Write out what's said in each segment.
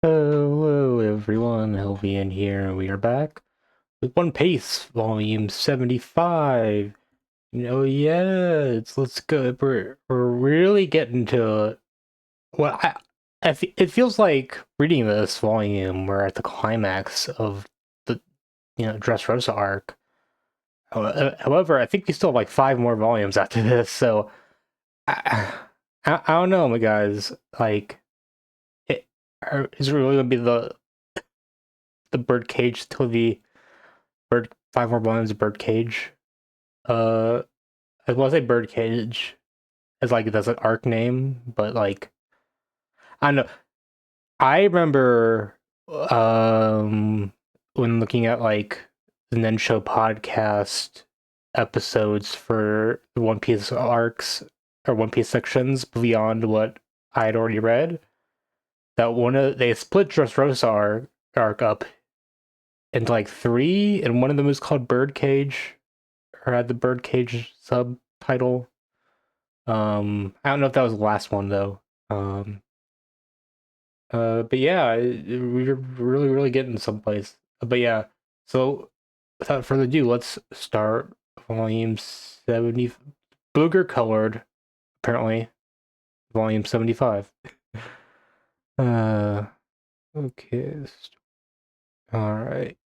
Hello everyone, Helvian here, and we are back with One Piece, Volume 75. Let's go. We're really getting to well, it feels like reading this volume. We're at the climax of the Dressrosa arc. However, I think we still have like five more volumes after this, so I, I don't know, my guys. Like, it, is it really gonna be the Birdcage till the Bird five more volumes of Birdcage. Uh, I want to say Birdcage as like that's an arc name, but like I don't know. I remember when looking at like the Nensho podcast episodes for the One Piece arcs or One Piece sections beyond what I had already read. That one of they split Dressrosa arc up into like three, and one of them is called Birdcage, or had the Birdcage subtitle. I don't know if that was the last one though. Um, but yeah, we're really getting someplace. But yeah, so without further ado, let's start volume 70, booger colored, apparently, volume 75. Uh, okay, all right.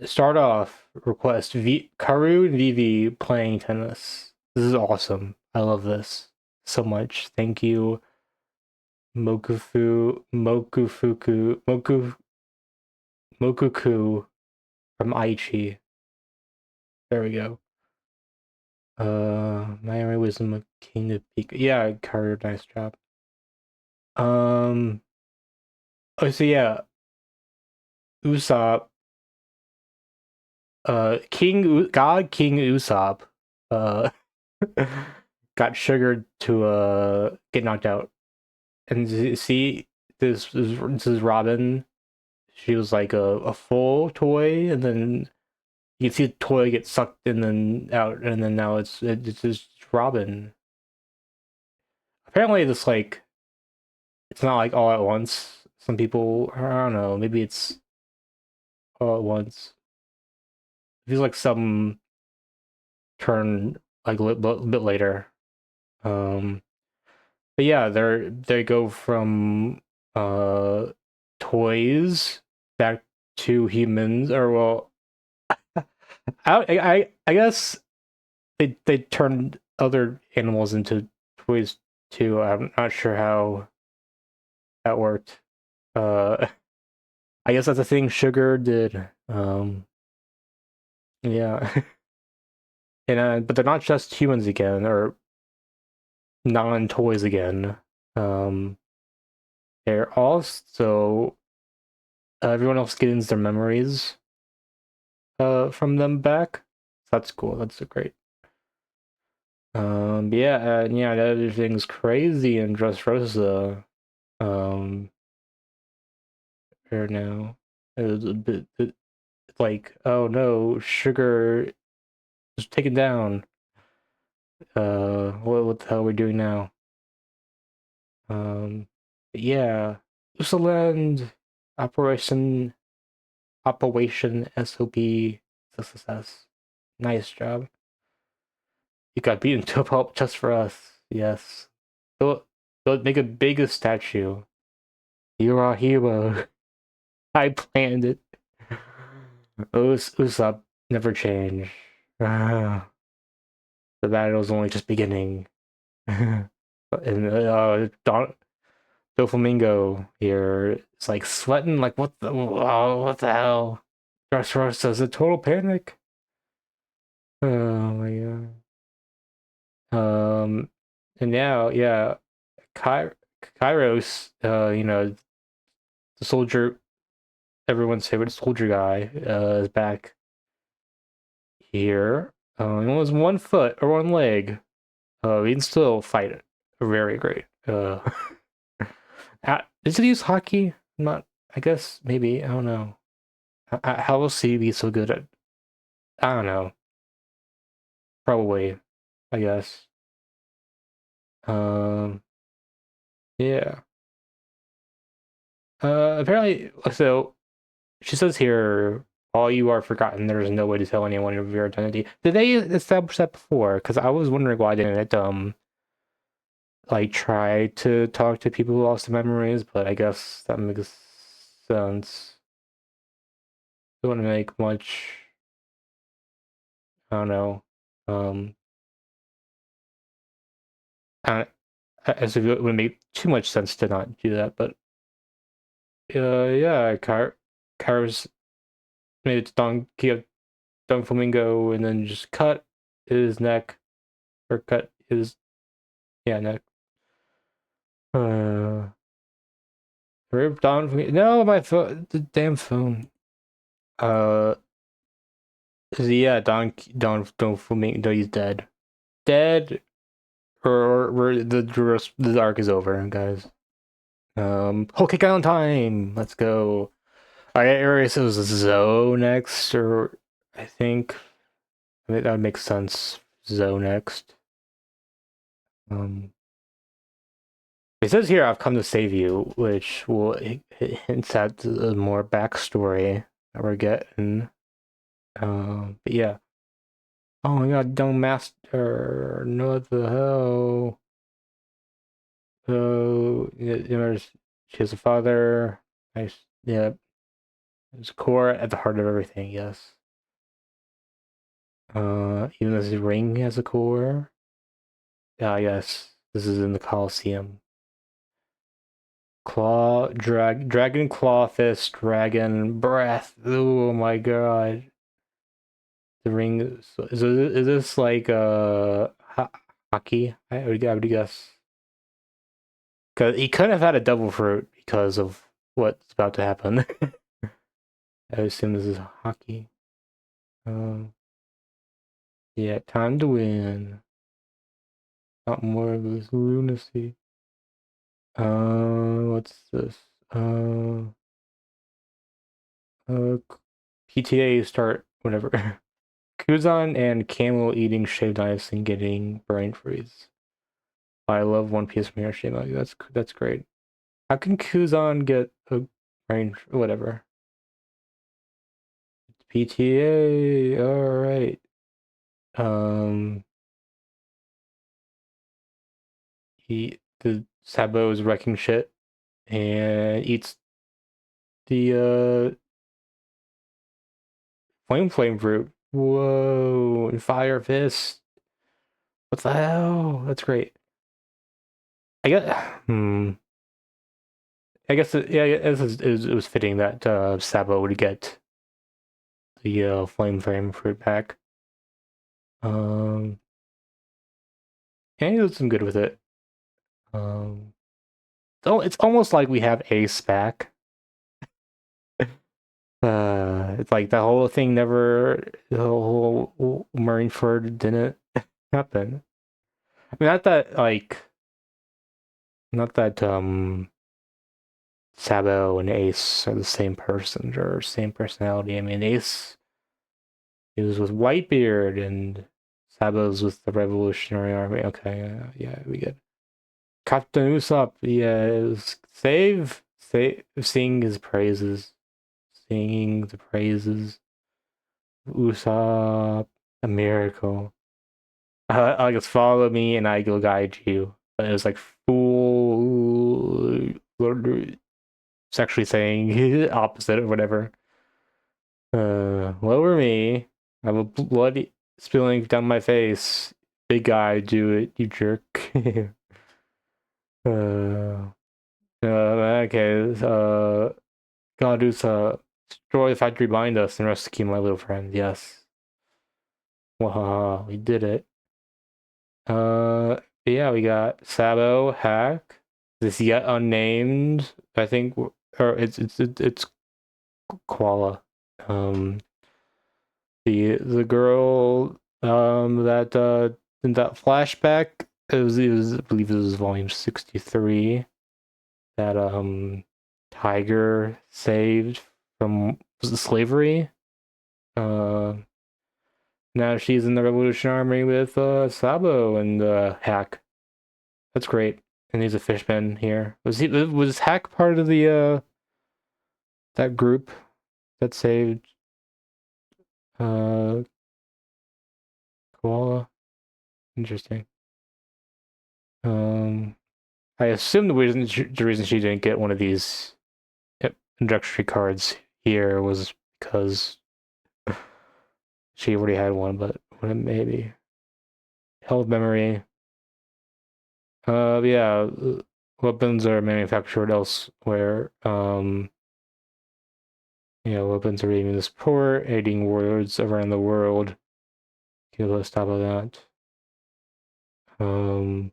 Start off request Karu and Vivi playing tennis. This is awesome. I love this so much. Thank you, Mokuku from Aichi. There we go. Miami Wisdom of King of Peak. Yeah, Karu, nice job. Um, oh, so yeah, Usopp, King Usopp, uh, got sugared to get knocked out. And see, this is Robin. She was like a full toy, and then you can see the toy get sucked and then out, and then now it's just Robin. Apparently, this like it's not like all at once. Some people, I don't know, maybe it's all at once. It feels like some turn like a little bit later. Um, but yeah, they go from uh toys back to humans, or well, I guess they turned other animals into toys too. I'm not sure how that worked. Uh, I guess that's a thing Sugar did. Yeah, and but they're not just humans again or non-toys again. Um, they're also everyone else gains their memories from them back. So that's cool. That's great. Yeah, and yeah, everything's crazy in Dressrosa. Um, right now, it's a bit. It's like, oh no, Sugar is taken down. What the hell are we doing now? Um, yeah, Usaland Operation Operation SOP success. Nice job. You got beaten to a pulp just for us. Yes. They'll make a bigger statue. You're our hero. I planned it. Usopp never change. Ah, the battle's only just beginning. And Doflamingo here is like sweating, like what the hell? Dressrosa is a total panic. Oh my god. And now, yeah, Ky Kairos, the soldier, everyone's favorite soldier guy, is back here. He only has one foot or one leg. He can still fight it. Very great. Does he use hockey? Not. I guess maybe. I don't know. How will he be so good at? I don't know. Probably. I guess. Um. Yeah. Apparently, so she says here, "All you are forgotten. There is no way to tell anyone of your identity." Did they establish that before? Because I was wondering why didn't it like try to talk to people who lost their memories, but I guess that makes sense. Don't want to make much. I don't know. Um, I, as if it would make too much sense to not do that, but yeah, Car's made it to Don Flamingo, and then just cut his neck or cut his neck. Uh, Rip Don Flamingo. No, my phone, the damn phone. Uh, yeah, Don Flamingo. No, he's dead. Dead, or the arc is over, guys. Whole kick on time. Let's go. I guess it was Zoe next, or I think that would make sense. Zoe next. Um, it says here, "I've come to save you," which will hints at the more backstory that we're getting. But yeah. Oh my god, don't master. No, what the hell? Oh, yeah, she has a father. Nice. Yeah, there's a core at the heart of everything. Yes. Even as the ring has a core. Ah, yes. This is in the Colosseum. Dragon claw fist, dragon breath. Oh my god. The ring is this like hockey? I would guess. Cause he couldn't have had a double fruit because of what's about to happen. I assume this is hockey. Um, yeah, time to win. Not more of this lunacy. What's this? Uh, PTA start whatever. Kuzan and Camel eating shaved ice and getting brain freeze. I love One Piece from Hiroshima. That's great. How can Kuzan get a brain whatever? PTA. All right. Um, the Sabo is wrecking shit and eats the flame fruit. Whoa! And fire fist. What the hell? That's great. I guess. I guess yeah. It was fitting that Sabo would get the flame fruit back. Um, and he did some good with it. Um, so it's almost like we have Ace back. It's like the whole thing the whole Marineford didn't happen. I mean, not that Sabo and Ace are the same person or same personality. I mean, Ace he was with Whitebeard and Sabo's with the Revolutionary Army. Okay, yeah, we get Captain Usopp. Yeah, it was sing his praises, singing the praises. Usopp, a miracle. I guess follow me and I will guide you. But it was like fool. It's actually saying opposite or whatever. Lower me. I have a blood spilling down my face. Big guy, do it, you jerk. uh, okay. Gadusa, destroy the factory behind us and rescue my little friend. Yes. Wow, we did it. Yeah, we got Sabo, Hack, this yet unnamed, I think, or it's Koala. Um, the girl that in that flashback it was I believe it was volume 63 that Tiger saved from was it slavery. Uh, Now she's in the Revolution Army with Sabo and Hack. That's great. And he's a fishman here. Was Hack part of the that group that saved uh Koala. Interesting. Um, I assume the reason she didn't get one of these introductory cards here was because she already had one, but maybe held memory. Yeah, weapons are manufactured elsewhere. Weapons are aiming the support, aiding warlords around the world. Give us top of that. And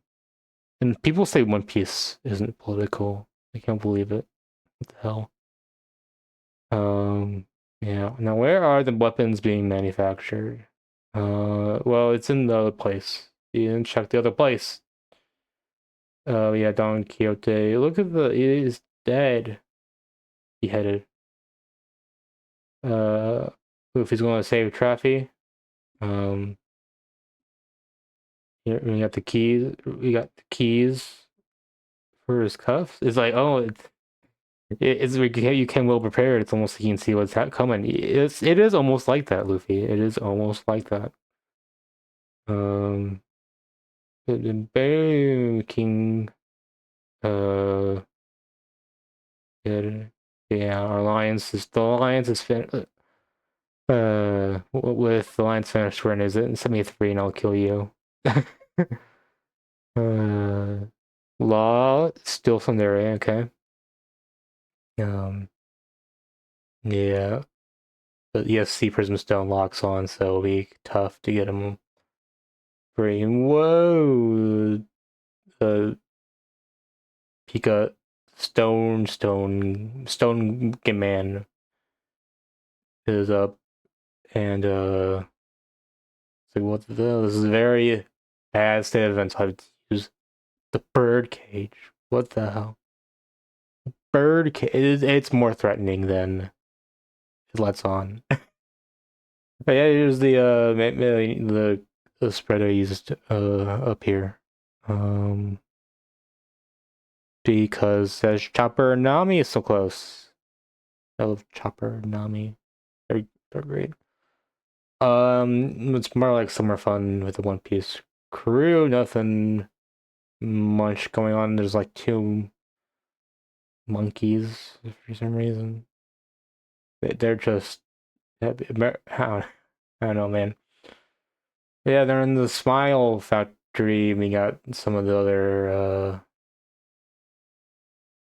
people say One Piece isn't political. I can't believe it. What the hell? Yeah. Now, where are the weapons being manufactured? Well, it's in the other place. You didn't check the other place. Yeah, Don Quixote. Look at he is dead. Beheaded. Uh, Luffy's going to save Traffy. Um, we got the keys. We got the keys for his cuffs. It's like, oh, it's you can well prepare. It's almost like you can see what's coming. It is almost like that, Luffy. It is almost like that. Um, the Bear King. Uh, yeah, our alliance is finished. With the alliance finished, when is it? Send me 3 and I'll kill you. uh, Law still from there, okay. Um, yeah, but ESC Prism Stone locks on, so it'll be tough to get him free. Whoa, uh, Pika Stone Man is up, and so what the hell? This is a very bad state of events. I have to use the Birdcage. What the hell? Birdcage. It's more threatening than it lets on. But yeah, here's the spread I used up here. Um, because says Chopper and Nami is so close. I love Chopper and Nami. They're great. It's more like summer fun with the One Piece crew. Nothing much going on. There's like 2 monkeys for some reason. They're just I don't know, man. Yeah, they're in the Smile Factory. We got some of the other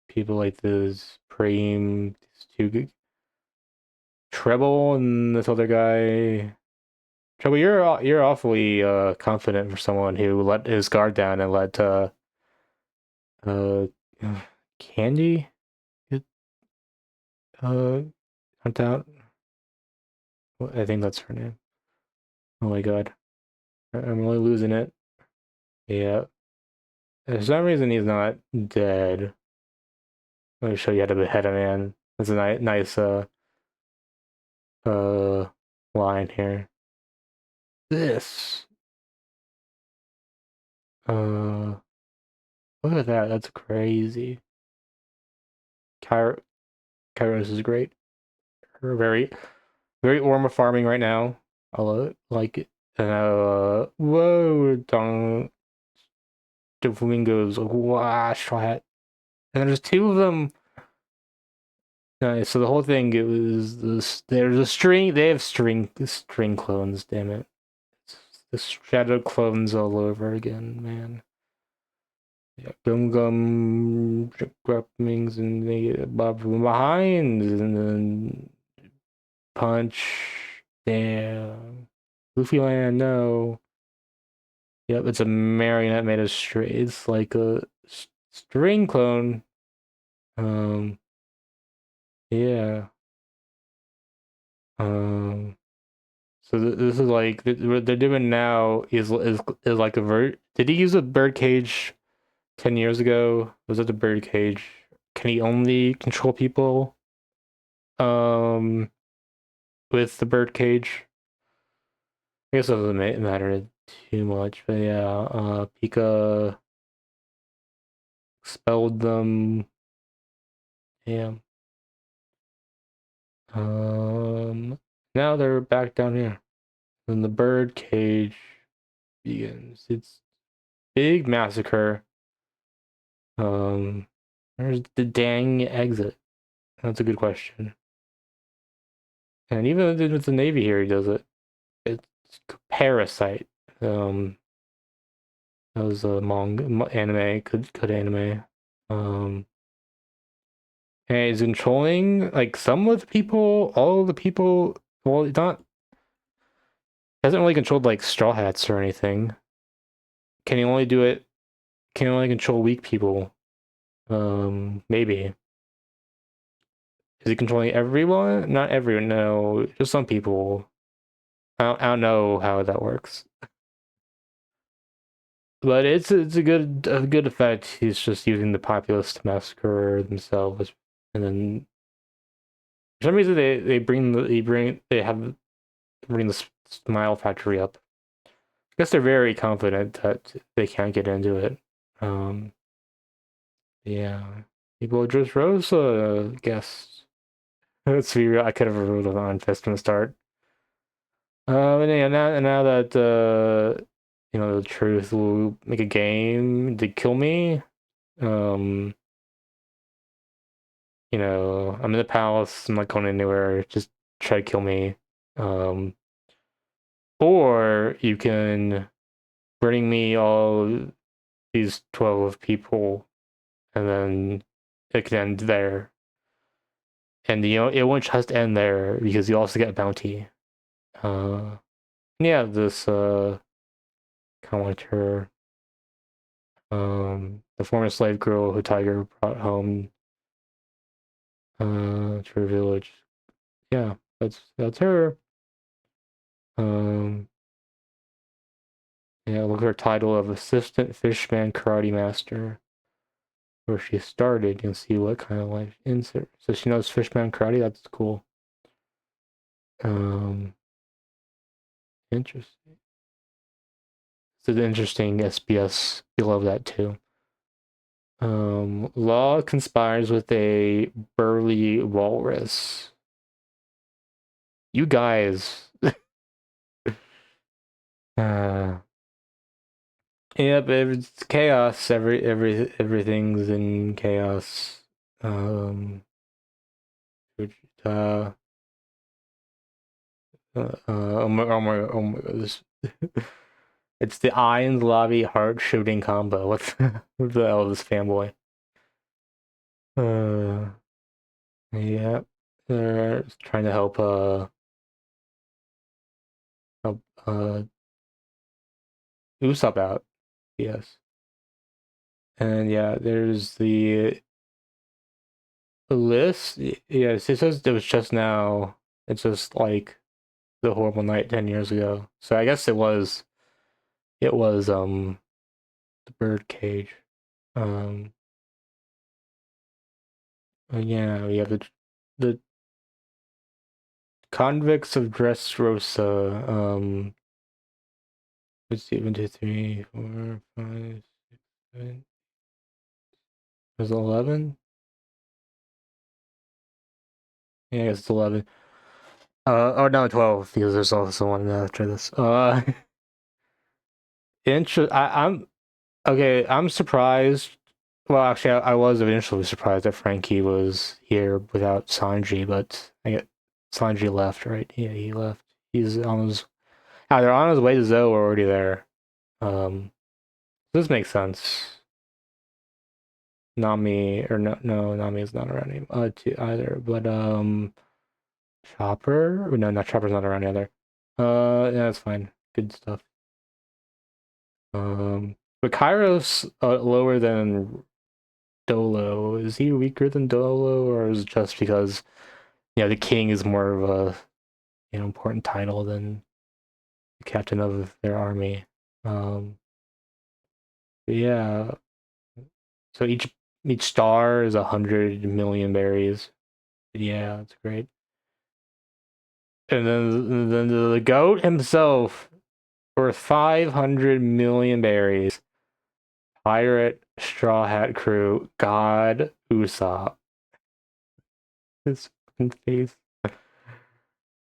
people like this Preem, these 2 Treble, and this other guy. Treble, you're awfully confident for someone who let his guard down and let uh Candy get hunt out. I think that's her name. Oh my god, I'm really losing it. Yeah, for some reason he's not dead. Let me show you how to behead a man. That's a nice uh line here. This uh look at that. That's crazy. Kyros is great. Her very Orma farming right now. I love it. Like it. And whoa, the flamingos. Wow, shot. And there's 2 of them. Nice. So the whole thing, it was this. There's a string. They have string clones. Damn it. It's the shadow clones all over again, man. Yeah, Gum Grappings and they Bob from behind and then punch. Damn. Luffy Land, no. Yep, it's a marionette made of string. It's like a string clone. Um, yeah. Um, so this is like what they're doing now is like a Did he use a birdcage 10 years ago? Was it the birdcage? Can he only control people? Um, with the birdcage? I guess it doesn't matter too much, but yeah, Pika expelled them. Yeah. Um, Now they're back down here. Then the birdcage begins. It's big massacre. Um, where's the dang exit? That's a good question. And even with the Navy here, he does it. It's Parasite. Um, that was a anime, good anime. Um, and he's controlling like some of the people, all of the people. Well, he's not hasn't really controlled like Straw Hats or anything. Can he only do it? Can he only control weak people? Maybe. Is he controlling everyone? Not everyone. No, just some people. I don't know how that works, but it's a good effect. He's just using the populace to massacre themselves, and then for some reason they have bring the Smile Factory up. I guess they're very confident that they can't get into it. Um, yeah, people just Dressrosa, I guess. Let's be real. I could have ruled on Fist from the start. And yeah, now that the truth will make a game to kill me. Um, I'm in the palace. I'm not going anywhere. Just try to kill me. Um, or you can bring me all these 12 people, and then it can end there. And it won't just end there because you also get a bounty. Uh, yeah, this commenter, the former slave girl who Tiger brought home to her village. Yeah, that's her. Um, yeah, look at her title of assistant fishman karate master. Where she started, you can see what kind of life insert. So she knows fishman karate. That's cool. Um, Interesting. It's an interesting SBS. We love that too. Law conspires with a burly walrus. You guys. uh, Yep, it's chaos. Everything's in chaos. Um, uh, oh my god, this. It's the Ions Lobby heart shooting combo. What the hell is this fanboy? Uh, yeah, they're trying to help Usopp out. Yes, and yeah, there's the list. Yes, it says it was just now. It's just like the horrible night 10 years ago. So I guess it was the Birdcage. Um, yeah, we have the convicts of Dressrosa. Let's see, 1, 2, 3, 4, 5, 6, 7. There's 11. Yeah, I guess it's 11. Oh no, 12 because there's also one after this. I'm okay. I'm surprised. Well, actually, I was initially surprised that Frankie was here without Sanji, but I get Sanji left, right? Yeah, he left. He's on his either on his way to Zoe or already there. This makes sense. Nami or no, Nami is not around anymore. To either, but Chopper. No, not Chopper's not around either. Yeah, that's fine. Good stuff. But Kairos lower than Dolo. Is he weaker than Dolo, or is it just because the king is more of a important title than the captain of their army? Um, yeah. So each star is 100 million berries. Yeah, that's great. And then the goat himself for 500 million berries. Pirate Straw Hat Crew, God Usopp. His fucking face.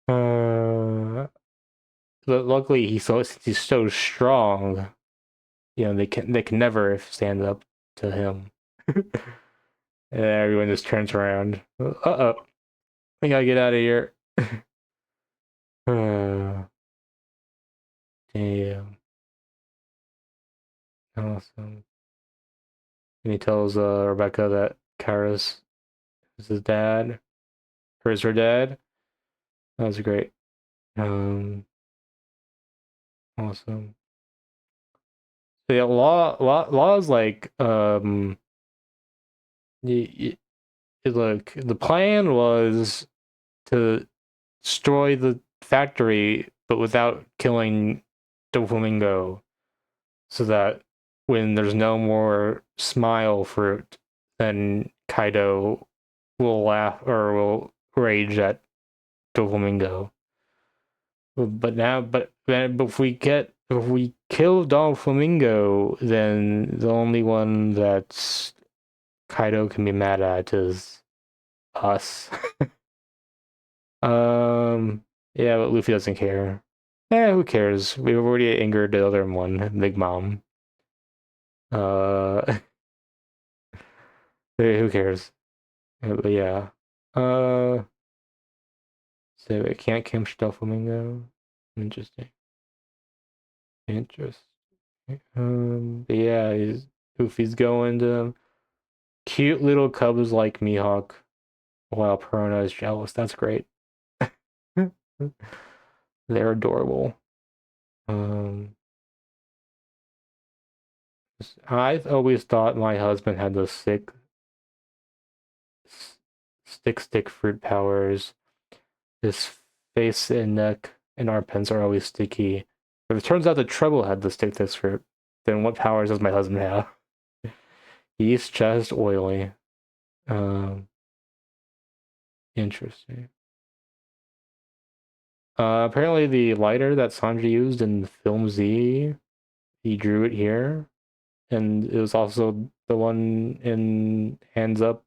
But luckily since he's so strong, they can never stand up to him. And everyone just turns around. Uh-oh. We gotta get out of here. Damn. Awesome. And he tells Rebecca that Kairos is his dad. Or is her dad. That was great. Awesome. So yeah, law is like look, the plan was to destroy the factory, but without killing Doflamingo, so that when there's no more smile fruit, then Kaido will laugh or will rage at Doflamingo. But if we kill Doflamingo, then the only one that's Kaido can be mad at is us. Yeah, but Luffy doesn't care. Who cares? We've already angered the other one, Big Mom. Uh, who cares? But yeah. So it can't catch Doflamingo. Interesting. Interesting. But yeah, Luffy's going to cute little cubs like Mihawk, while Perona is jealous. That's great. They're adorable. Um, I've always thought my husband had those stick fruit powers. His face and neck and armpits are always sticky. If it turns out that Treble had the stick fruit, then what powers does my husband have? He's just oily. Um, Interesting. Apparently the lighter that Sanji used in film Z, he drew it here, and it was also the one in Hands Up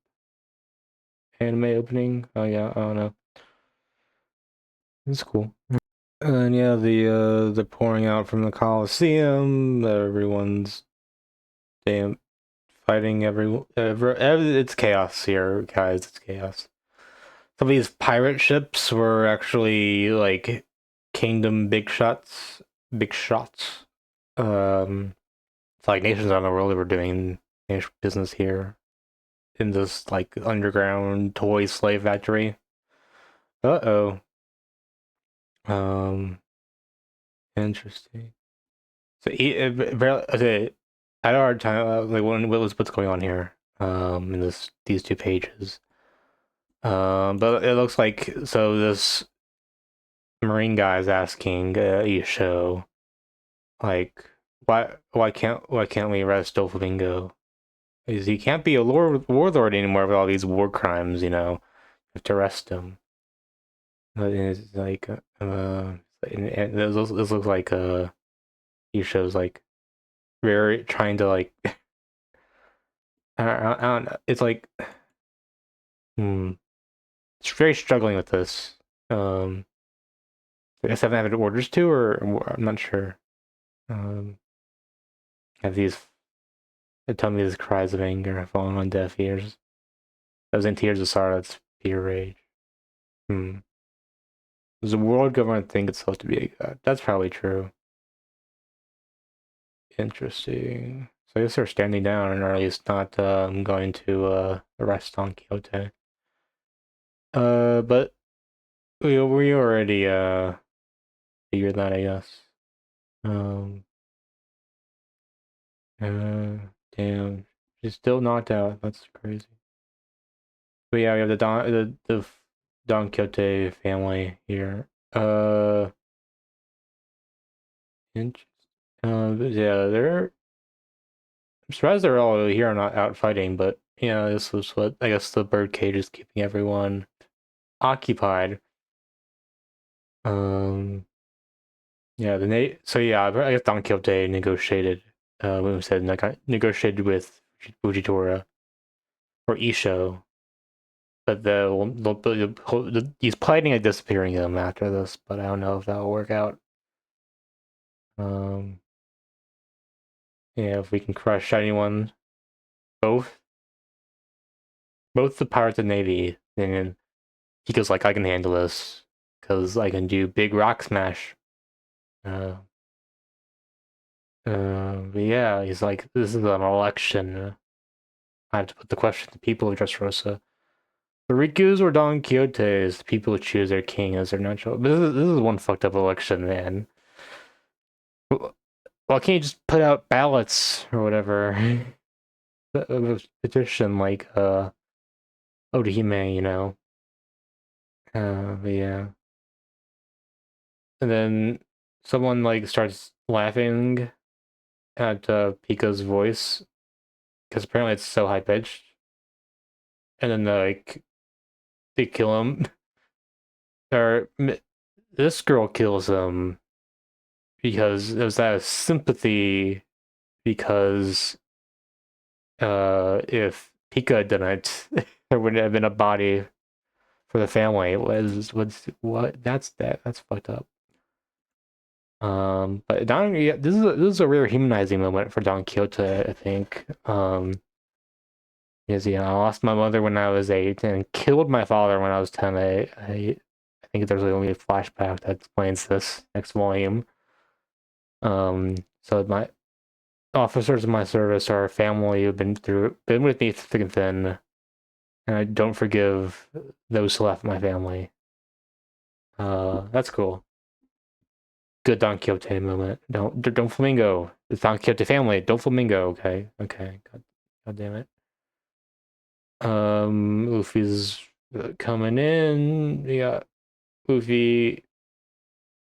anime opening. Oh yeah, I don't know. It's cool. And yeah, the pouring out from the Coliseum. Everyone's damn fighting it's chaos here, guys. It's chaos. Some of these pirate ships were actually like kingdom big shots. Big shots. It's like nations around the world that were doing business here in this like underground toy slave factory. Uh-oh. Um, Interesting. So okay, I had a hard time like what's going on here in these two pages. But it looks like so this Marine guy is asking Isho like why can't we arrest Doflamingo? Because he can't be a warlord anymore with all these war crimes, you have to arrest him. But it's like and this looks like Isho's like very trying to like I don't know. It's like it's very struggling with this. I guess I haven't had orders to, or I'm not sure. Um, have they tell me these cries of anger have fallen on deaf ears. Those in tears of sorrow, that's pure rage. Does the world government think it's supposed to be a god? That's probably true. Interesting. So I guess they're standing down, or at least not going to arrest Don Quixote. But we already figured that, I guess. Um, Damn, she's still knocked out. That's crazy. But yeah, we have the Don Quixote family here. Interesting. Yeah, I'm surprised they're all here and not out fighting, but yeah, this was what I guess the birdcage is keeping everyone occupied. Um, yeah, so yeah, I guess Don Quixote negotiated. When we said negotiated with Fujitora or Isho. But he's planning on disappearing him after this, but I don't know if that'll work out. Um, yeah, if we can crush anyone, both the pirates and navy, and he goes like, I can handle this because I can do big rock smash. Uh, but yeah, he's like, this is an election. I have to put the question to people of Dressrosa. The Rikus or Don Quixotes, the people who choose their king as their natural. This is one fucked up election, man. Why can't you just put out ballots or whatever? A petition like Odahime, you know. But yeah. And then someone like starts laughing at Pika's voice because apparently it's so high pitched. And then like they kill him. Or this girl kills him because there's that sympathy because if Pika didn't, there wouldn't have been a body for the family. What? That's fucked up. But Don, yeah, this is a rare humanizing moment for Don Quixote, I think. Because yeah, I lost my mother when I was 8 and killed my father when I was 10. I think there's only a flashback that explains this next volume. So my officers in my service are a family who've been with me thick and thin, and I don't forgive those who left my family. That's cool. Good Don Quixote moment. Don't flamingo. The Don Quixote family. Don't flamingo. Okay. God damn it. Luffy's coming in. We got Luffy,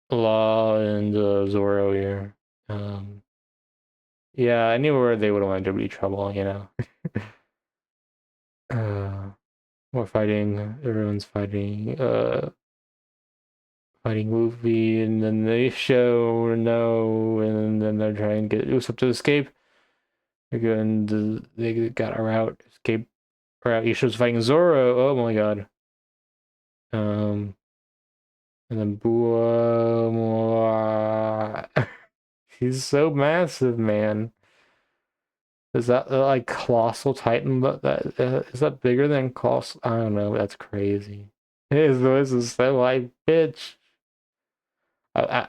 Law, and Zoro here. Yeah, anywhere they would want to be trouble, you know. uh, we're fighting. Everyone's fighting. Fighting Luffy, and then they show no, and then they're trying to get Usopp to escape. And they got a route, escape route. Yusho's fighting Zoro. Oh my god. Um, and then Bua. He's so massive, man. Is that like colossal titan? But that is that bigger than colossal? I don't know. That's crazy. His voice is so like bitch. I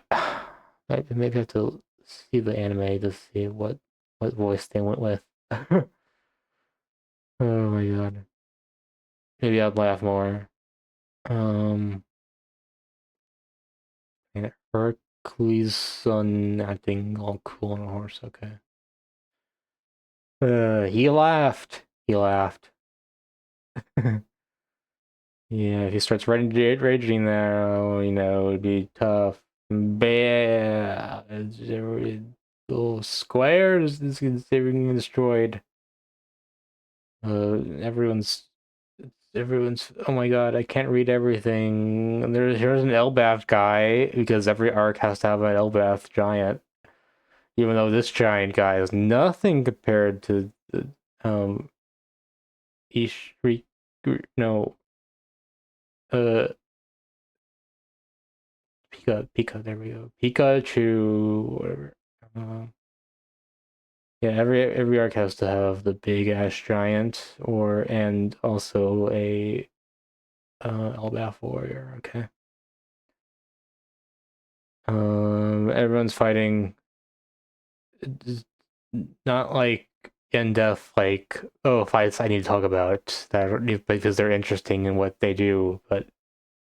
maybe have to see the anime to see what voice they went with. Oh my god. Maybe I'd laugh more. Um, and Hercules' son acting all cool on a horse. Okay. He laughed. He laughed. Yeah, if he starts raging there, oh, you know, it'd be tough. Bad. Little square is getting destroyed. Uh, everyone's everyone's. Oh my god, I can't read everything. Here's an Elbaf guy because every arc has to have an Elbaf giant. Even though this giant guy is nothing compared to the Ishri, no, uh, Pika. There we go. Pikachu, whatever. Yeah, every arc has to have the big ash giant and also a Elbaf warrior. Okay. Everyone's fighting. Not like in depth, like fights I need to talk about that because they're interesting in what they do, but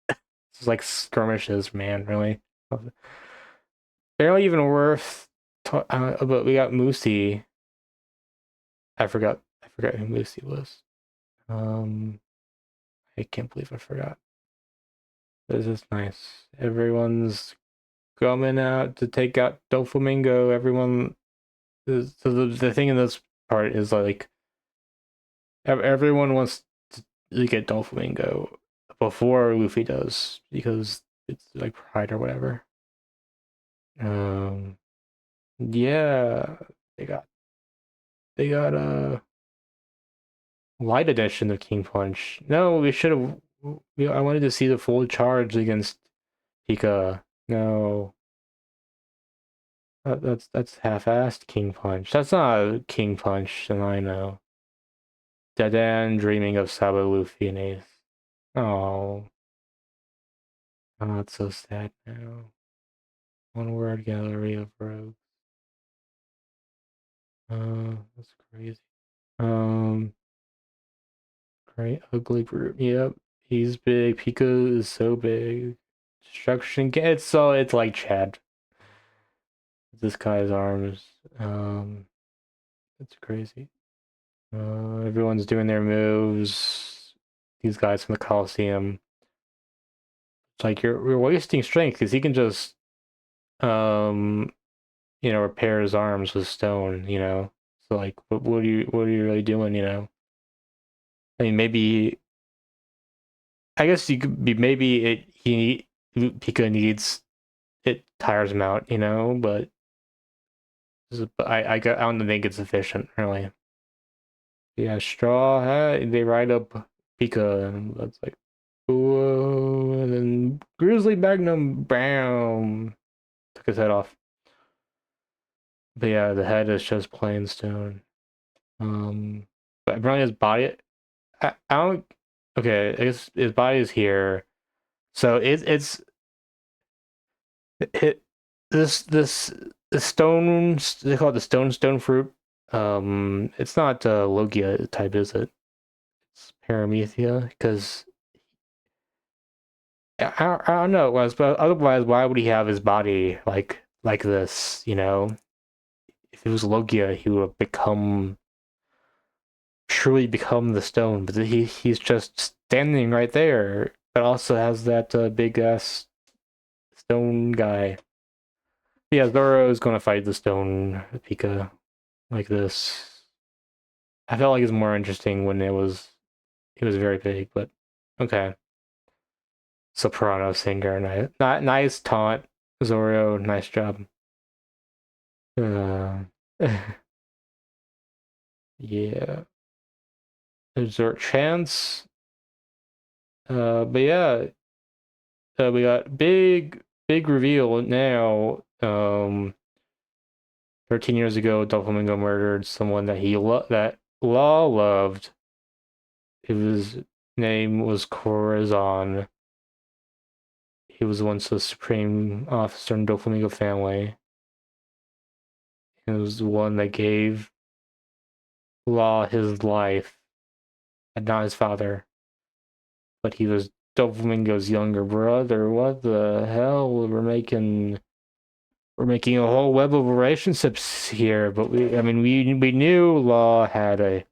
it's like skirmishes, man. Really, barely even worth. But we got Moosey. I forgot who Moosey was. Um, I can't believe I forgot. This is nice. Everyone's coming out to take out Doflamingo. Everyone. So the thing in this part is like everyone wants to get Doflamingo before Luffy does because it's like pride or whatever. Um, yeah, they got light edition of King Punch. No, we should have. I wanted to see the full charge against Pika. No, that's half-assed King Punch. That's not a King Punch, and I know. Dadan dreaming of Sabo, Luffy, and Ace. Oh, oh, it's so sad now. One word gallery of rogues. That's crazy. Um, great ugly brute. Yep, he's big. Pika is so big. Destruction. It's like Chad. This guy's arms. It's crazy. Everyone's doing their moves. These guys from the Coliseum. It's like you're wasting strength because he can just um repair his arms with stone. So like, what are you really doing? I mean, maybe I guess you could be maybe Pika needs it tires him out. But I don't think it's sufficient really. Yeah, Straw Hat, they ride up Pika, and that's like, whoa, and then Grizzly Magnum, bam, took his head off. But yeah, the head is just plain stone. But apparently his body, I don't, okay, I guess his body is here. So it, the stones, they call it the stone fruit. It's not Logia type, is it? It's Paramethea, because I don't know. But otherwise, why would he have his body like this? If it was Logia, he would have truly become the stone. But he's just standing right there, but also has that big ass stone guy. Yeah, Zoro is gonna fight the stone Pika like this. I felt like it's more interesting when it was very big, but okay. Soprano singer, nice taunt, Zoro, nice job. Uh, yeah, there's our chance. But yeah, we got big reveal now. 13 years ago, Doflamingo murdered someone that Law loved. His name was Corazon. He was once a supreme officer in Doflamingo family. He was the one that gave Law his life, and not his father. But he was Doflamingo's younger brother. What the hell? We're making a whole web of relationships here. But we knew Law had a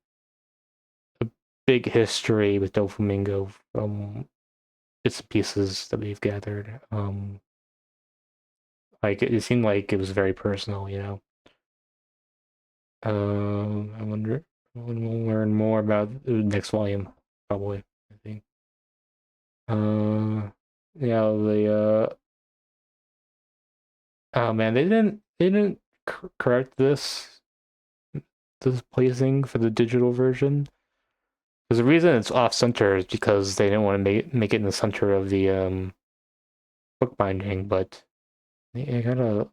big history with Doflamingo from bits and pieces that we've gathered. Like it seemed like it was very personal. I wonder. We'll learn more about the next volume, probably. I think. Uh, yeah, oh man, they didn't correct this placing for the digital version. Because the reason it's off center is because they didn't want to make it in the center of the bookbinding, but they gotta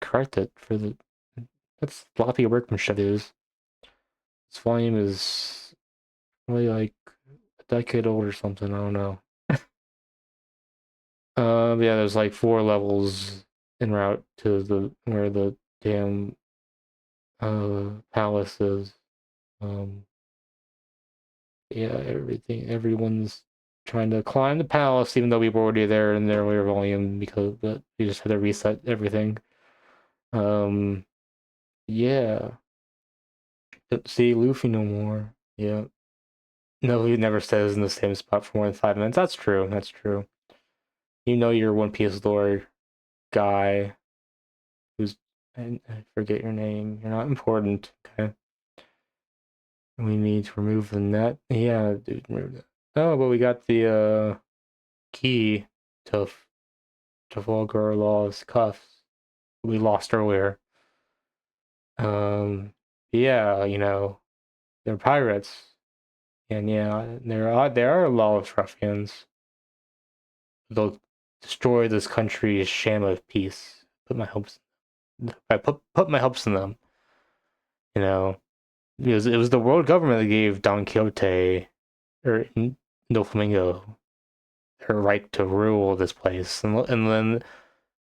correct it for the. That's sloppy workmanship. This volume is really like a decade old or something. I don't know. Yeah, there's like 4 levels en route to the where the damn palace is. Um, yeah, everyone's trying to climb the palace, even though we were already there in the earlier volume but we just had to reset everything. Um, yeah, don't see Luffy no more. Yeah, no, he never stays in the same spot for more than 5 minutes. That's true. That's true. You're One Piece lore guy who's I forget your name. You're not important. Okay. We need to remove the net. Yeah, dude, remove that. Oh, but we got the key to Trafalgar Law's cuffs we lost earlier. Yeah, They're pirates, and yeah, there are a lot of ruffians. They'll destroy this country's sham of peace. I put my hopes in them. You know, it was the world government that gave Don Quixote or Doflamingo their right to rule this place, and then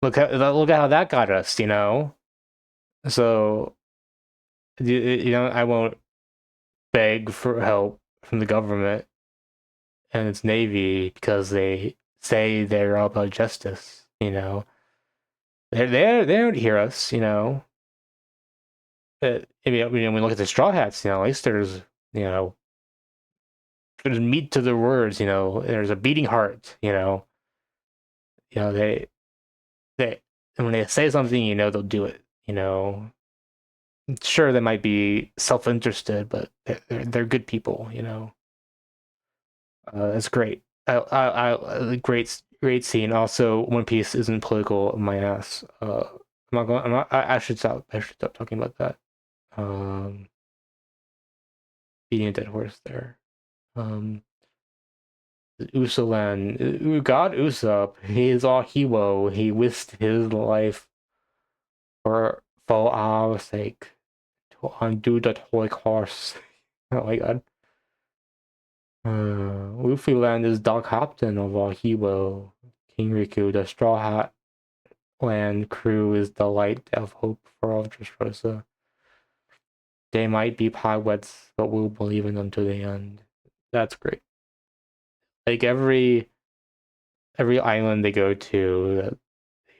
look at how that got us. So I won't beg for help from the government and its navy because they say they're all about justice. They don't hear us. We look at the Straw Hats. At least you know there's meat to their words. There's a beating heart. They and when they say something, they'll do it. Sure, they might be self-interested, but they're good people. It's great. Great scene. Also, One Piece isn't political. My ass. I'm not going. I'm not. I should stop. I should stop talking about that. Um, beating a dead horse there. Um, Usolan, God Usopp. He is all hero. He risked his life for our sake to undo that holy horse. Oh my God. Luffy Land is Doc Hopton of our hero. King Riku, the Straw Hat Land crew is the light of hope for all Dressrosa. They might be pirates, but we'll believe in them to the end. That's great. Like every island they go to,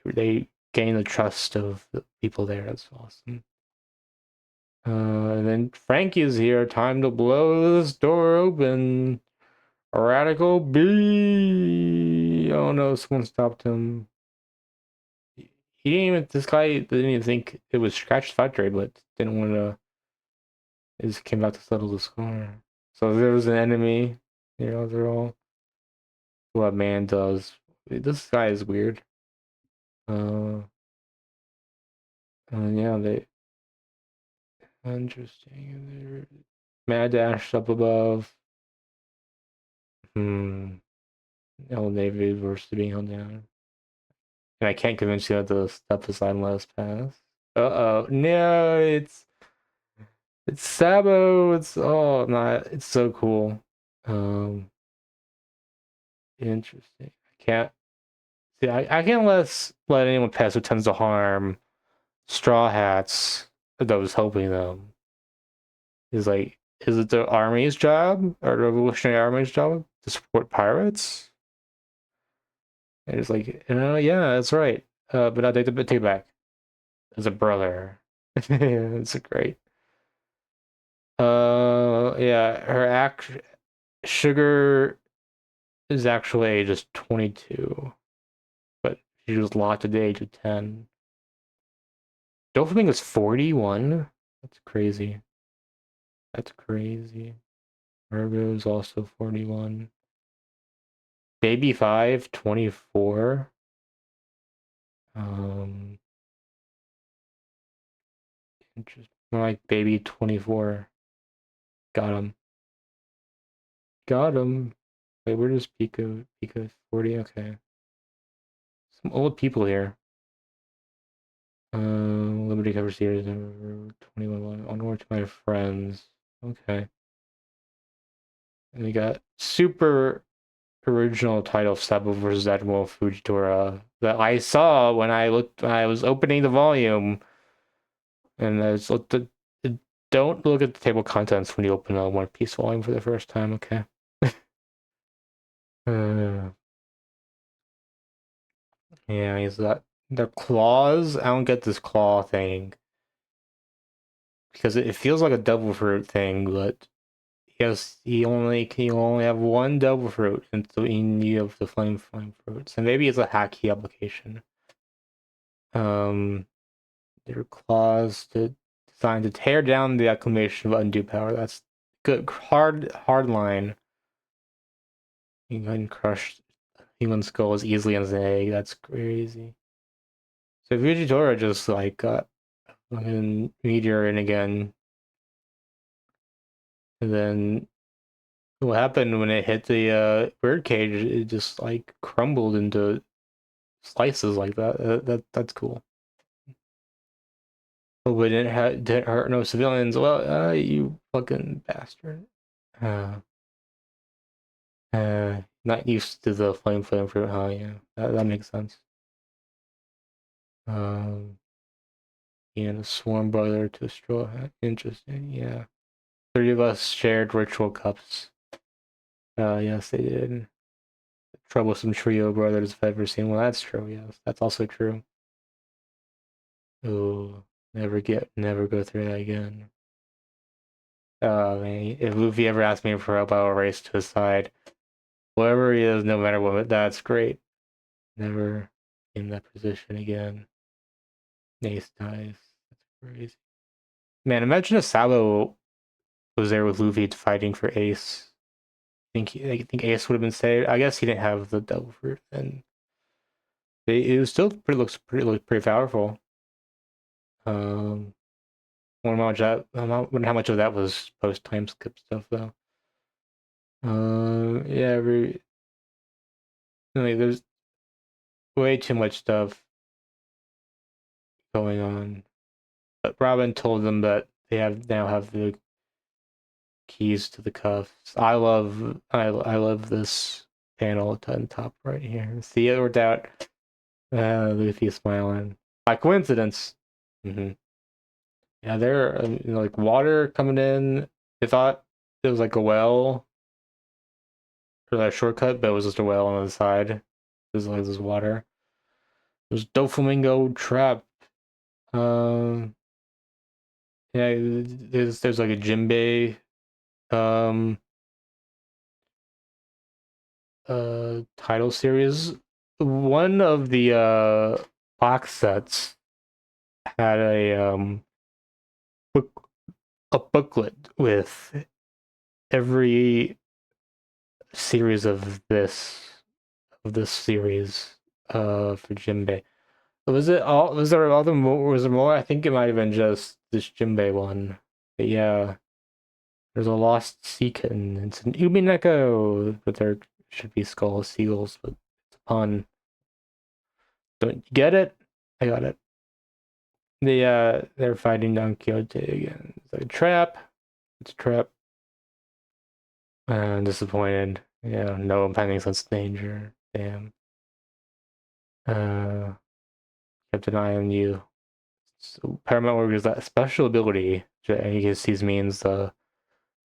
they gain the trust of the people there. That's awesome. And then Frankie's here. Time to blow this door open. Radical B. Oh no, someone stopped him. He didn't even. This guy didn't even think it was Scratch Factory, but didn't want to. He just came back to settle the score. So there was an enemy. They're all what man does. This guy is weird. Uh, yeah, they interesting. Mad Dash up above. Old Navy versus being held down. And I can't convince you to step aside and let us pass. Uh-oh. No, it's Sabo. It's oh not it's so cool. Um Interesting. I can't see I can't let anyone pass who tends to harm straw hats those helping them. Is it the army's job or the revolutionary army's job to support pirates? And it's like, yeah, that's right. But I take it back. As a brother. It's great. Yeah, her Sugar is actually age is 22, but she was locked at the age of 10. Dopamine is 41. That's crazy. That's crazy. Virgo is also 41. Baby 5, 24. Um, Interesting. More like baby 24. Got him. Got him. Wait, where does Pico 40? Okay. Some old people here. Liberty cover series number 21. Onward to my friends. Okay. And we got super original title Sabo versus Admiral Fujitora that I saw when I was opening the volume, and I was looked at. Don't look at the table of contents when you open a One Piece volume for the first time, okay? uh, yeah, is that the claws? I don't get this claw thing because it feels like a devil fruit thing, but yes, he only have one devil fruit in need of the flame fruits, and maybe it's a hack key application. Um, their claws designed to tear down the acclamation of undue power. That's good. Hard line. You can crush human skull as easily as an egg. That's crazy. So Fujitora just like got fucking meteor in again. And then what happened when it hit the birdcage? It just like crumbled into slices like that. That's cool. But we didn't hurt no civilians. Well, you fucking bastard. Uh, not used to the flame fruit, huh? Yeah, that makes sense. Um, and a swarm brother to straw hat. Interesting. Yeah, 3 of us shared ritual cups. Yes, they did. Troublesome trio brothers if I've ever seen one. That's true. Yes, that's also true. Oh, never go through that again. Oh man, if Luffy ever asked me for help, I will race to his side. Whoever he is, no matter what, that's great. Never in that position again. Ace dies. That's crazy. Man, imagine if Sabo was there with Luffy fighting for Ace. I think Ace would have been saved. I guess he didn't have the devil fruit, and it was still pretty powerful. Um, wonder how much of that was post time skip stuff though. Yeah, like, there's way too much stuff going on. But Robin told them that they now have the keys to the cuffs. I love this panel on top right here. See it worked out. Luffy smiling. By coincidence. Yeah, there like water coming in. They thought it was like a well for that shortcut, but it was just a well on the side. There's like this water. There's Doflamingo trap. Um, yeah, there's like a Jimbei um title series. One of the box sets had book, a booklet with every series of this series for Jimbei. Was there other more? Was there more? I think it might have been just this Jimbei one. But yeah, there's a lost sea kitten. It's an Umineko, but there should be skull seagulls, but it's a pun. Don't you get it? I got it. They're fighting Don Quixote again. It's like a trap. It's a trap. I'm disappointed. Yeah, no impending sense of danger. Damn. Uh, kept an eye on you. So Paramount Org is that special ability. I guess he means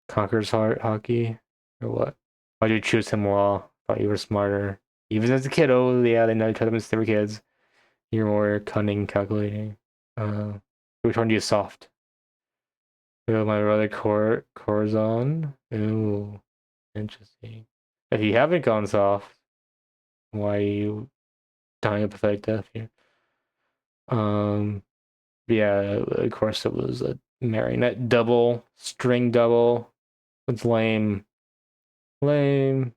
Conqueror's Heart hockey or what? Why'd you choose him? Well, thought you were smarter. Even as a kid, oh yeah, they know each other since they were kids. You're more cunning, calculating. Uh, which one do you soft? Oh, my brother Corazon. Ooh, interesting. If you haven't gone soft, why are you dying a pathetic death here? Um, yeah, of course it was a marionette double, string double. It's lame. Lame.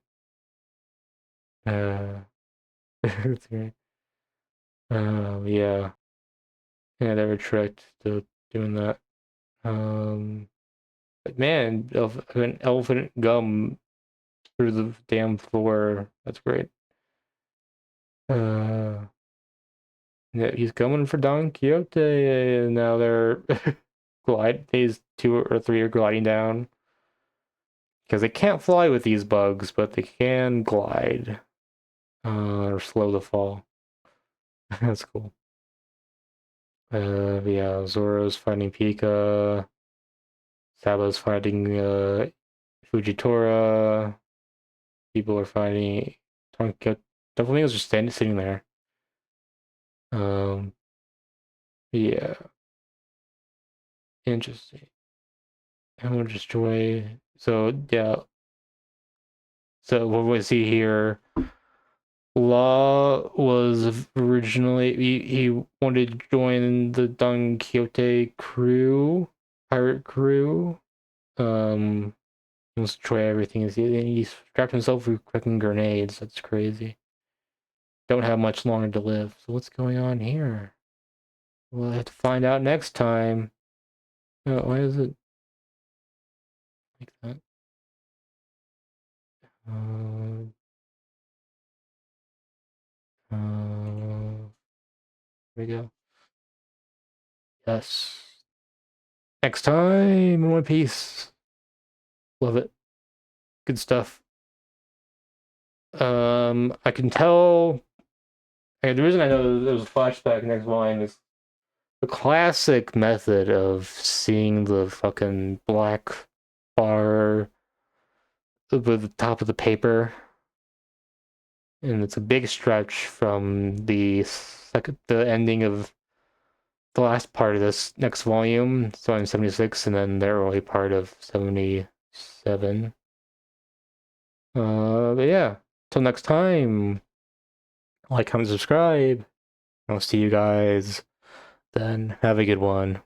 It's great. Yeah. Yeah, they were tricked to doing that. Um, but man, an elephant gum through the damn floor. That's great. Uh, yeah, he's coming for Don Quixote, and now they're these 2 or 3 are gliding down because they can't fly with these bugs, but they can glide or slow the fall. That's cool. Yeah, Zoro's fighting Pika. Saba's fighting Fujitora. People are fighting Tonka. Doflamingo's just sitting there. Um, yeah, interesting. I'm gonna destroy. So yeah. So what we see here? Law was originally he wanted to join the Don Quixote crew, pirate crew. He wants to try everything. He's strapped himself with cooking grenades. That's crazy. Don't have much longer to live. So what's going on here? We'll have to find out next time. Oh, why is it? like that. Uh, there we go. Yes. Next time in One Piece. Love it. Good stuff. I can tell. And the reason I know there was a flashback next volume is the classic method of seeing the fucking black bar over the top of the paper, and it's a big stretch from the ending of the last part of this next volume, so in 76, and then the early part of 77. But yeah, till next time, like, comment, subscribe. I'll see you guys then. Have a good one.